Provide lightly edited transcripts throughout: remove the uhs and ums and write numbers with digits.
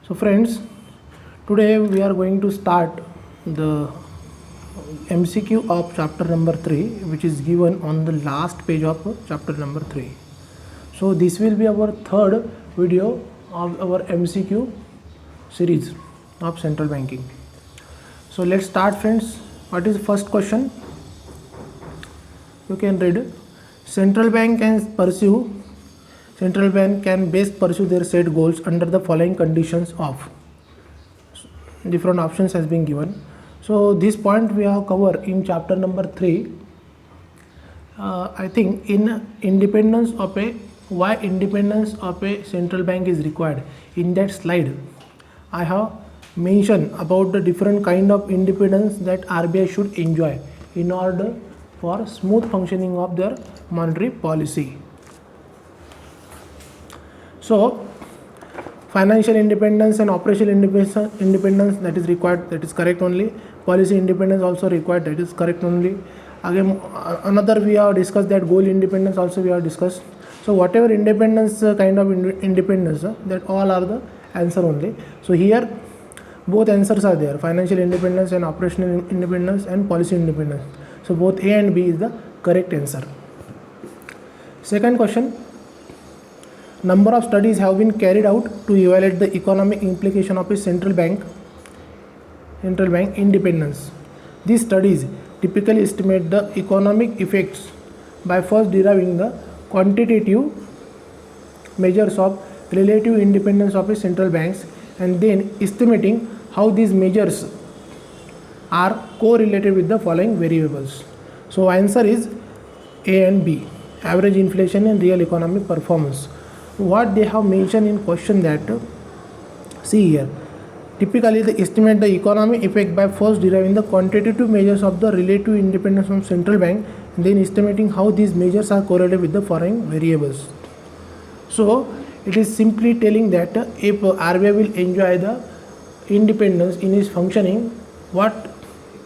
So friends, today we are going to start the MCQ of chapter number 3, which is given on the last page of chapter number 3. So this will be our third video of our MCQ series of central banking. So let's start, friends. What is the first question? You can read. Central bank can best pursue their set goals under the following conditions of. Different options has been given. So this point we have covered in chapter number 3. I think in why independence of a central bank is required. In that slide, I have mentioned about the different kind of independence that RBI should enjoy in order for smooth functioning of their monetary policy. So financial independence and operational independence, that is required, that is correct only. Policy independence also required, that is correct only. Again, another we have discussed that goal independence also we have discussed. So whatever independence kind of independence, that all are the answer only. So here both answers are there: financial independence and operational independence and policy independence. So both A and B is the correct answer. Second question: number of studies have been carried out to evaluate the economic implication of a central bank independence. These studies typically estimate the economic effects by first deriving the quantitative measures of relative independence of a central banks and then estimating how these measures are correlated with the following variables. So answer is A and B: average inflation and real economic performance. What they have mentioned in question that, see here, typically they estimate the economic effect by first deriving the quantitative measures of the relative independence from central bank and then estimating how these measures are correlated with the following variables. So it is simply telling that if RBI will enjoy the independence in its functioning, what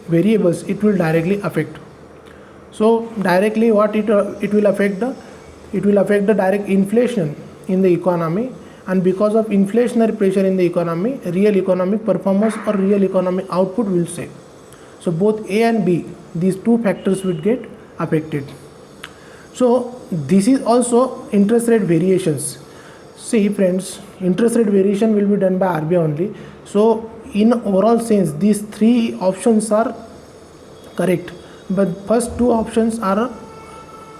variables it will directly affect. So directly what it will affect the direct inflation in the economy, and because of inflationary pressure in the economy, real economic performance or real economic output will say. So both A and B, these two factors will get affected. So this is also interest rate variations. See friends, interest rate variation will be done by RBI only. So in overall sense, these three options are correct, but first two options are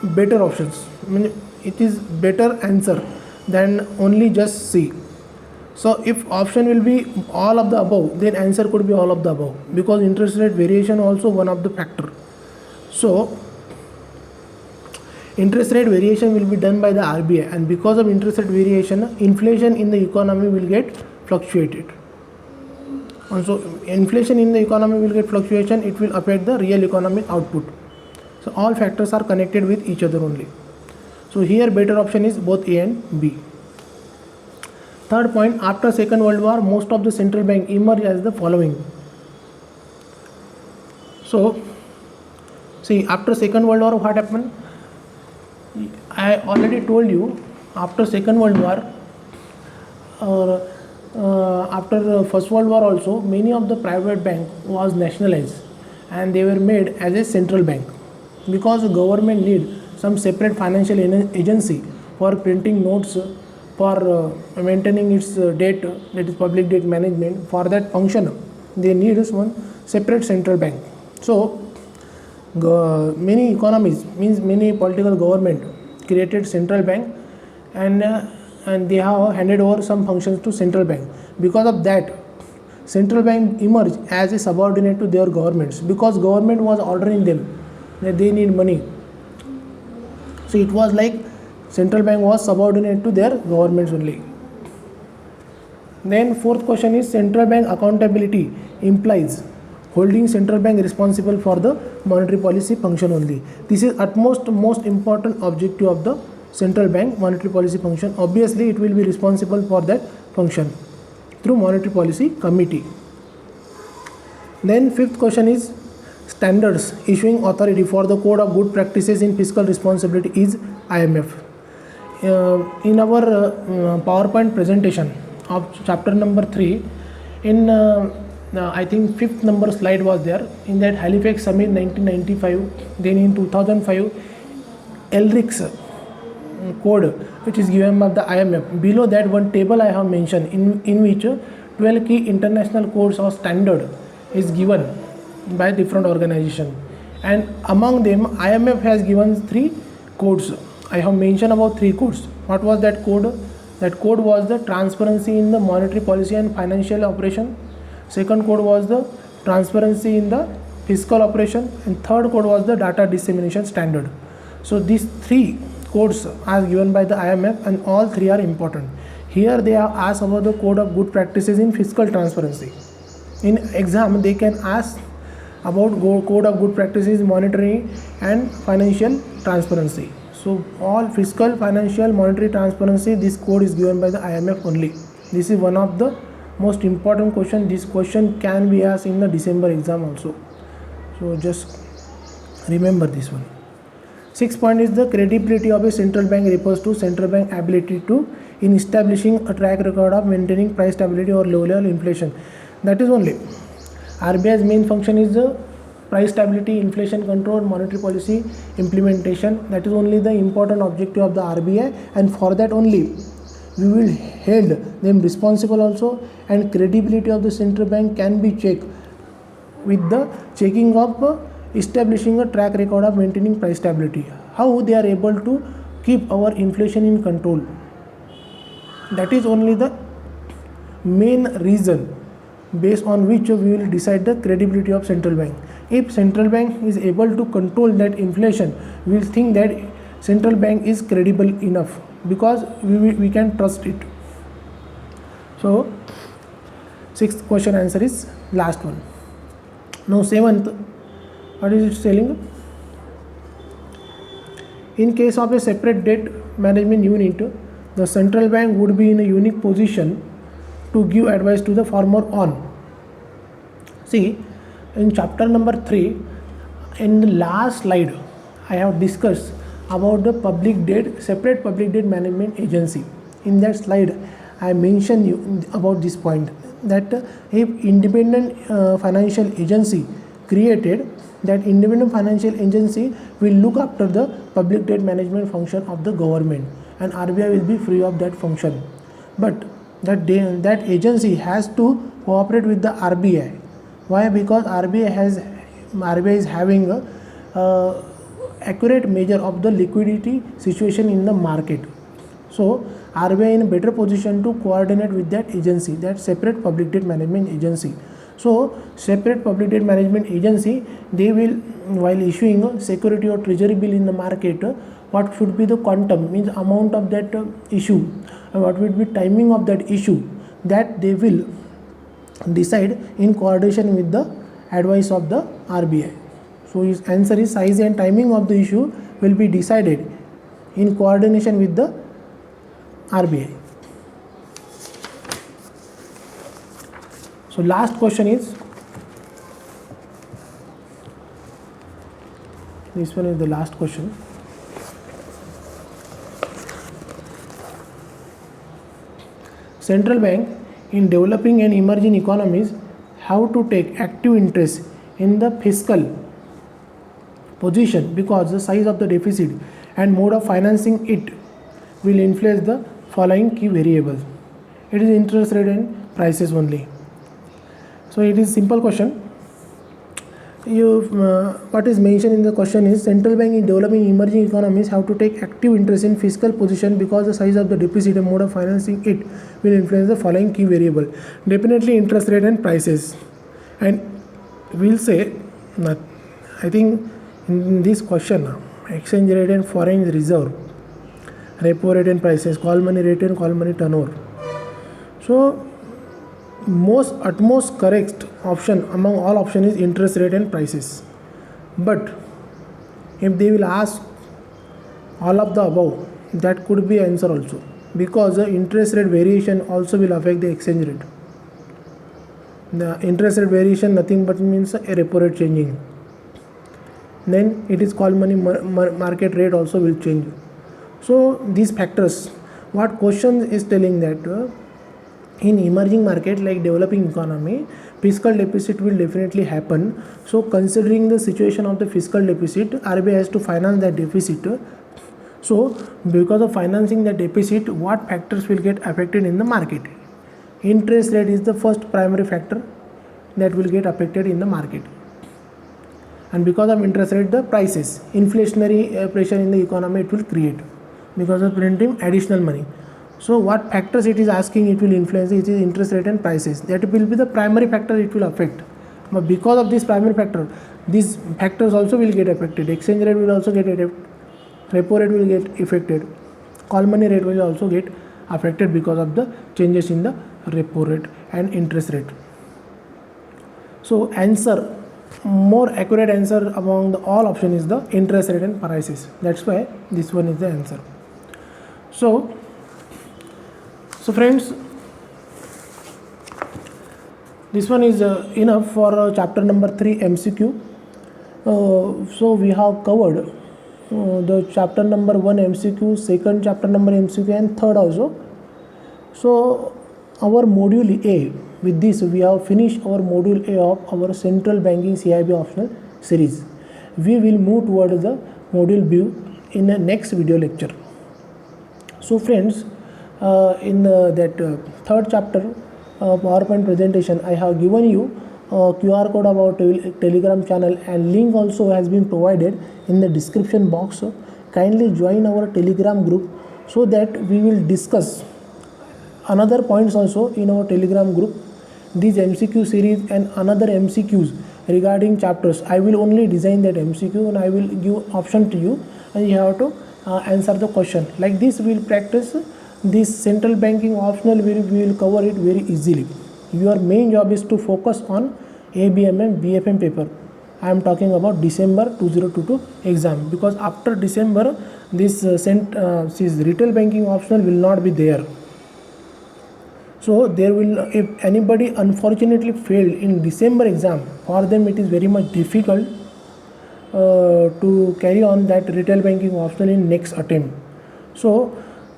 better options. I mean, it is better answer than only just C. So if option will be all of the above, then answer could be all of the above, because interest rate variation also one of the factor. So interest rate variation will be done by the RBI, and because of interest rate variation, inflation in the economy will get fluctuated. Also inflation in the economy will get fluctuation, it will affect the real economic output. So all factors are connected with each other only. So here better option is both A and B. Third point: after Second World War, most of the central bank emerged as the following. So see, after Second World War, what happened? I already told you, after Second World War or after First World War also, many of the private bank was nationalized and they were made as a central bank, because the government need some separate financial agency for printing notes, for maintaining its debt, that is public debt management. For that function they need one separate central bank. So many economies, means many political government created central bank, and they have handed over some functions to central bank. Because of that, central bank emerged as a subordinate to their governments, because government was ordering them that they need money. So it was like central bank was subordinate to their governments only. Then fourth question is: central bank accountability implies holding central bank responsible for the monetary policy function only. This is most important objective of the central bank monetary policy function. Obviously it will be responsible for that function through monetary policy committee. Then fifth question is: standards issuing authority for the code of good practices in fiscal responsibility is IMF. In our PowerPoint presentation, of chapter number 3. In I think fifth number slide was there. In that Halifax Summit 1995, then in 2005 ELRICS code which is given by the IMF. Below that one table I have mentioned in which 12 key international codes or standard is given by different organization, and among them IMF has given 3 codes. I have mentioned about 3 codes. What was that code? That code was the transparency in the monetary policy and financial operation. Second code was the transparency in the fiscal operation, and third code was the data dissemination standard. So these 3 codes are given by the IMF, and all 3 are important. Here they have asked about the code of good practices in fiscal transparency. In exam they can ask about code of good practices monetary and financial transparency. So all fiscal, financial, monetary transparency, this code is given by the IMF only. This is one of the most important question. This question can be asked in the December exam also. So just remember this one. 6th point is the credibility of a central bank refers to central bank ability to in establishing a track record of maintaining price stability or low level inflation. That is only RBI's main function is the price stability, inflation control, monetary policy implementation. That is only the important objective of the RBI, and for that only we will hold them responsible also, and credibility of the central bank can be checked with the checking of establishing a track record of maintaining price stability. How they are able to keep our inflation in control. That is only the main reason based on which we will decide the credibility of central bank. If central bank is able to control that inflation, we will think that central bank is credible enough, because we can trust it. So 6th question answer is last one. Now 7th, what is it telling? In case of a separate debt management unit, the central bank would be in a unique position to give advice to the farmer on. See, in chapter number 3, in the last slide, I have discussed about the public debt, separate public debt management agency. In that slide, I mentioned you about this point, that if independent financial agency created, that independent financial agency will look after the public debt management function of the government, and RBI will be free of that function. But that agency has to cooperate with the RBI. Why? Because RBI is having a accurate measure of the liquidity situation in the market. So RBI in a better position to coordinate with that agency, that separate public debt management agency. So separate public debt management agency, they will, while issuing a security or treasury bill in the market, what should be the quantum, means amount of that issue, and what will be timing of that issue, that they will decide in coordination with the advice of the RBI. So his answer is size and timing of the issue will be decided in coordination with the RBI. So last question is, this one is the last question. Central bank in developing and emerging economies have to take active interest in the fiscal position, because the size of the deficit and mode of financing it will influence the following key variables. It is interest rate and prices only. So it is simple question. What is mentioned in the question is, central bank in developing emerging economies have to take active interest in fiscal position, because the size of the deficit and mode of financing it will influence the following key variable. Definitely interest rate and prices. And we'll say that I think in this question, exchange rate and foreign reserve, repo rate and prices, call money rate and call money turnover. So utmost correct option among all options is interest rate and prices. But if they will ask all of the above, that could be answer also, because the interest rate variation also will affect the exchange rate. The interest rate variation nothing but means a repo rate changing. Then it is called money market rate also will change. So these factors, what question is telling that in emerging market like developing economy, fiscal deficit will definitely happen. So considering the situation of the fiscal deficit, RBI has to finance that deficit. So because of financing the deficit, what factors will get affected in the market? Interest rate is the first primary factor that will get affected in the market, and because of interest rate, the prices, inflationary pressure in the economy it will create because of printing additional money. So what factors it is asking it will influence, it is interest rate and prices. That will be the primary factor it will affect. But because of this primary factor, these factors also will get affected. Exchange rate will also get affected, repo rate will get affected, call money rate will also get affected because of the changes in the repo rate and interest rate. So answer, more accurate answer among the all option is the interest rate and prices. That's why this one is the answer. So friends, this one is enough for chapter number 3 MCQ. So we have covered the chapter number 1 MCQ, second chapter number MCQ and third also. So our module A, with this we have finished our module A of our central banking CIB optional series. We will move towards the module B in the next video lecture. So friends, in that third chapter PowerPoint presentation, I have given you QR code about Telegram channel, and link also has been provided in the description box. Kindly join our Telegram group so that we will discuss another points also in our Telegram group. This MCQ series and another MCQs regarding chapters, I will only design that MCQ and I will give option to you, and you have to answer the question. Like this we will practice this central banking optional, we will cover it very easily. Your main job is to focus on ABMM BFM paper. I am talking about December 2022 exam, because after December this retail banking optional will not be there. So there will, if anybody unfortunately failed in December exam, for them it is very much difficult to carry on that retail banking optional in next attempt. So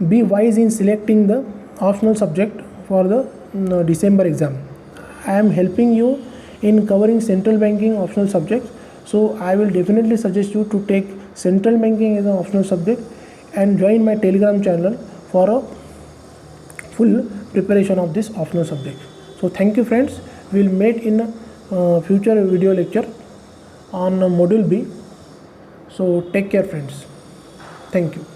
be wise in selecting the optional subject for the December exam. I am helping you in covering central banking optional subjects. So I will definitely suggest you to take central banking as an optional subject and join my Telegram channel for a full preparation of this optional subject. So thank you friends. We will meet in a future video lecture on module B. So take care friends. Thank you.